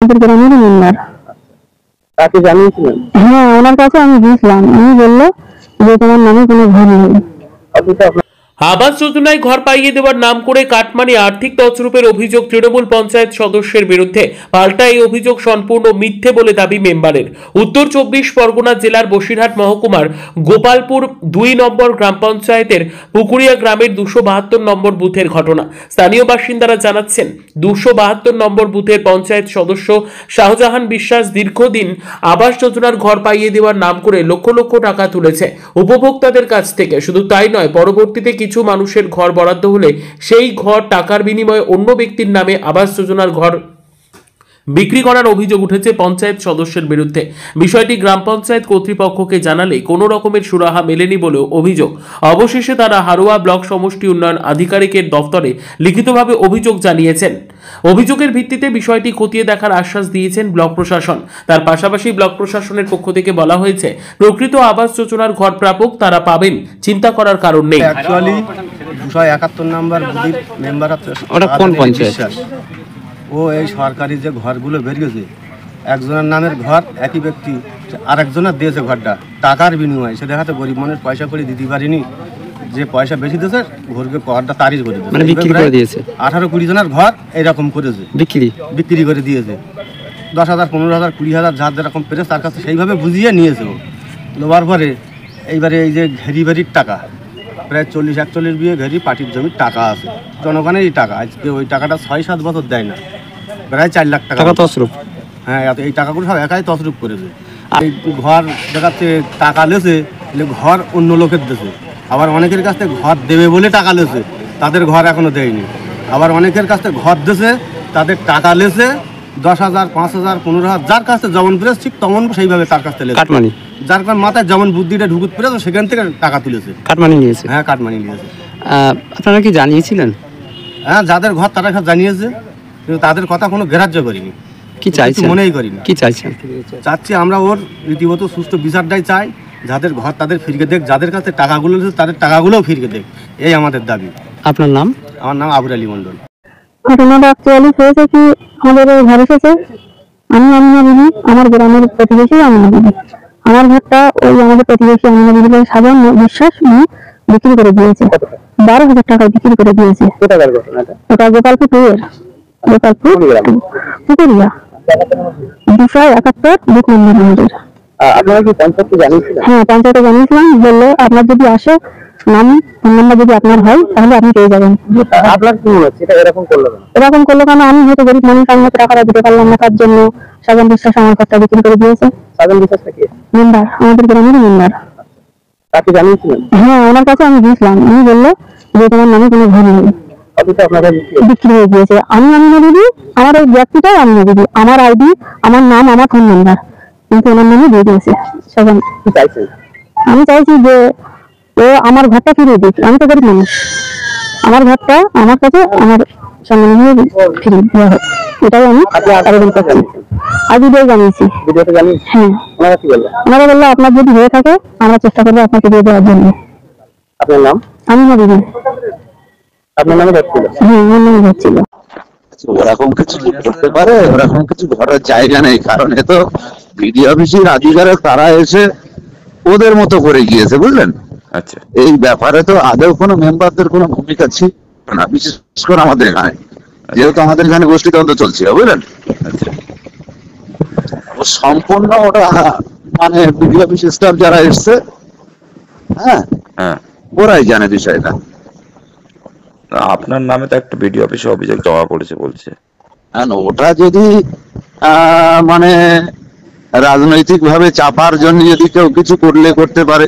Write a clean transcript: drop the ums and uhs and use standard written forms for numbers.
আমাদের গ্রামের মেম্বার। তাকে জানিয়েছিলেন? হ্যাঁ, ওনার কাছে আমি গিয়েছিলাম। উনি বললো যে তোমার নামে কোনো ঘর নেই। আবাস যোজনায় ঘর পাইয়ে দেওয়ার নাম করে কাটমানি আর্থিক তছরূপের অভিযোগ তৃণমূল পঞ্চায়েত সদস্যের বিরুদ্ধে। পাল্টা এই অভিযোগ সম্পূর্ণ মিথ্যে বলে দাবি মেম্বারের। উত্তর 24 পরগনা জেলার বসিরহাট মহকুমার গোপালপুর 2 নম্বর গ্রাম পঞ্চায়েতের পুকুরিয়া গ্রামের 272 নম্বর বুথের ঘটনা। স্থানীয় বাসিন্দারা জানাচ্ছেন, 272 নম্বর বুথের পঞ্চায়েত সদস্য শাহজাহান বিশ্বাস দীর্ঘদিন আবাস যোজনার ঘর পাইয়ে দেওয়ার নাম করে লক্ষ লক্ষ টাকা তুলেছে উপভোক্তাদের কাছ থেকে। শুধু তাই নয়, পরবর্তীতে কিছু মানুষের ঘর বরাদ্দ হলে সেই ঘর টাকার বিনিময়ে অন্য ব্যক্তির নামে আবাস যোজনার ঘর বিক্রি করার অভিযোগ উঠেছে পঞ্চায়েত সদস্যের বিরুদ্ধে। বিষয়টি গ্রাম পঞ্চায়েত কর্তৃপক্ষকে জানালে কোনো রকমের সুরাহা মেলেনি বলেও অভিযোগ। অবশেষে তারা হারোয়া ব্লক সমষ্টি উন্নয়ন আধিকারিকের দফতরে লিখিতভাবে অভিযোগ জানিয়েছেন। অভিযোগের ভিত্তিতে বিষয়টি খতিয়ে দেখার আশ্বাস দিয়েছেন ব্লক প্রশাসন। তার পাশাপাশি ব্লক প্রশাসনের পক্ষ থেকে বলা হয়েছে, প্রকৃত আবাস যোজনার ঘর প্রাপক তারা পাবেন, চিন্তা করার কারণ নেই। অ্যাকচুয়ালি 271 নম্বর বুথের মেম্বার ওটা কোন পঞ্চায়েত? ও এই সরকারি যে ঘরগুলো বেরিয়েছে, একজনের নামের ঘর একই ব্যক্তি আরেকজনের দিয়েছে ঘরটা টাকার বিনিময়ে। সে দেখাতে গরিব মানুষ পয়সা করে দিতে পারিনি, যে পয়সা বেশি দিয়েছে ঘরকে ঘরটা তারিজ করে দিয়েছে, মানে বিক্রি করে দিয়েছে। 18-20 জনের ঘর এইরকম করেছে, বিক্রি করে দিয়েছে। 10,000, 15,000, 20,000 যার যেরকম পেরেছে তার কাছে সেইভাবে বুঝিয়ে নিয়েছে। ও নেওয়ার পরে এইবারে এই যে ঘেরি বাড়ির টাকা প্রায় 40-41 বিঘে ঘেরি পাটির জমির টাকা আছে, জনগণেরই টাকা। আজকে ওই টাকাটা 6-7 বছর দেয় না, প্রায় 4 লাখ টাকা তছরূপ। হ্যাঁ, এই টাকাগুলো সব একাই তছরূপ করেছে। এই ঘর দেখাচ্ছে টাকা লেছে, ঘর অন্য লোকের দেশে। আবার অনেকের কাছ থেকে ঘর দেবে বলে টাকা লেছে, তাদের ঘর এখনো দেয়নি। আবার অনেকের কাছ থেকে ঘর দেছে, তাদের টাকা লেছে 10,000, 5,000, 15,000, যার কাছে যেমন পেরেছে ঠিক তেমন সেইভাবে তার কাছ থেকে কাটমানি, যার কারণ মাথায় যেমন বুদ্ধিটা ঢুকুত পেরেছে সেখান থেকে টাকা তুলেছে, কাটমানি নিয়েছে। হ্যাঁ, কাটমানি নিয়েছে। আপনারা কি জানিয়েছিলেন? হ্যাঁ, যাদের ঘর তারা জানিয়েছে, কিন্তু তাদের কথা কোনো গ্রাহ্য করিনি। কি চাইছেন? মনেই করিনি। কি চাইছেন? চাচ্ছি আমরা ওর রীতিমতো সুস্থ বিচারটাই চাই, যাদের ঘর তাদের ফিরিয়ে দেখ, যাদের কাছে টাকাগুলো তাদের টাকাগুলোও ফিরিয়ে দেখ, এই আমাদের দাবি। আপনার নাম? আমার নাম আবুল আলী মন্ডল। ঘটনাটা অ্যাকচুয়ালি হয়েছে কি, আমাদের ঘর এসেছে, আমি আমিনা বিবি, আমার গ্রামের প্রতিবেশী আমিনা বিবি। আমার ঘরটা ওই আমাদের প্রতিবেশী আমিনা বিবির সাধারণ বিশ্বাস বিক্রি করে দিয়েছে, 12,000 টাকায় বিক্রি করে দিয়েছে। ওটা গোপালপুর পুকুরিয়া 271 বুথ নম্বর আমাদের। আপনারা কি পঞ্চায়েতে জানিয়েছিলেন? হ্যাঁ, পঞ্চায়েতে জানিয়েছিলাম। বললো আপনার যদি আসে নাম ফোন নাম্বার যদি আপনার হয় তাহলে আপনি পেয়ে যাবেন। আপনার কি মনে হচ্ছে এটা এরকম করলো কেন? এরকম করলো কেন? আমি হয়তো গরিব মানুষ, আমি হয়তো টাকাটা দিতে পারলাম না, তার জন্য সাজান বিশ্বাস আমার ঘরটা বিক্রি করে দিয়েছে। সাজান বিশ্বাসটা কি? মেম্বার, আমাদের গ্রামের মেম্বার। তাকে জানিয়েছিলেন? হ্যাঁ, ওনার কাছে আমি গিয়েছিলাম। উনি বললো যে তোমার নামে কোনো ঘর নেই, বিক্রি হয়ে গিয়েছে। আমি আমিনা বিবি, আমার ওই ব্যক্তিটাই আমিনা বিবি, আমার আইডি, আমার নাম, আমার ফোন নাম্বার, কিন্তু ওনার নামে দিয়ে দিয়েছে সাজান। কি চাইছেন? আমি চাইছি যে ও আমার ঘরটা ফিরিয়ে দিক। আমি তো গরিব মানুষ, আমার ঘরটা আমার কাছে আমার সম্মানীয় ফিরিয়ে দেওয়া হোক, এটাই আমি আবেদন করছি। আর ভিডিও জানিয়েছি। হ্যাঁ, ওনারা বললো আপনার যদি হয়ে থাকে আমরা চেষ্টা করবো আপনাকে দিয়ে দেওয়ার জন্য। আপনার নাম? আমিনা বিবি। আপনার নামে ঘর ছিল? হ্যাঁ, আমার নামে ঘর ছিল। ওরকম কিছু করতে পারে, ওরকম কিছু ঘরের জায়গা নেই, কারণ এ তো বিডিও অফিসের আধিকারিক, তারা এসে ওদের মতো করে গিয়েছে, বুঝলেন? আচ্ছা, এই ব্যাপারে তো আদৌ কোনো মেম্বারদের কোনো ভূমিকা ছিল না, বিশেষ করে আমাদের এখানে, যেহেতু আমাদের এখানে গোষ্ঠীতন্ত্র চলছে, বুঝলেন? আচ্ছা, ও সম্পূর্ণ ওটা মানে বিডিও অফিস স্টাফ যারা এসছে, হ্যাঁ হ্যাঁ, ওরাই জানে বিষয়টা। আপনার নামে তো একটা বিডিও অফিসে অভিযোগ জমা পড়েছে বলছে। ওটা যদি মানে রাজনৈতিক ভাবে চাপার জন্য যদি কেউ কিছু করলে করতে পারে,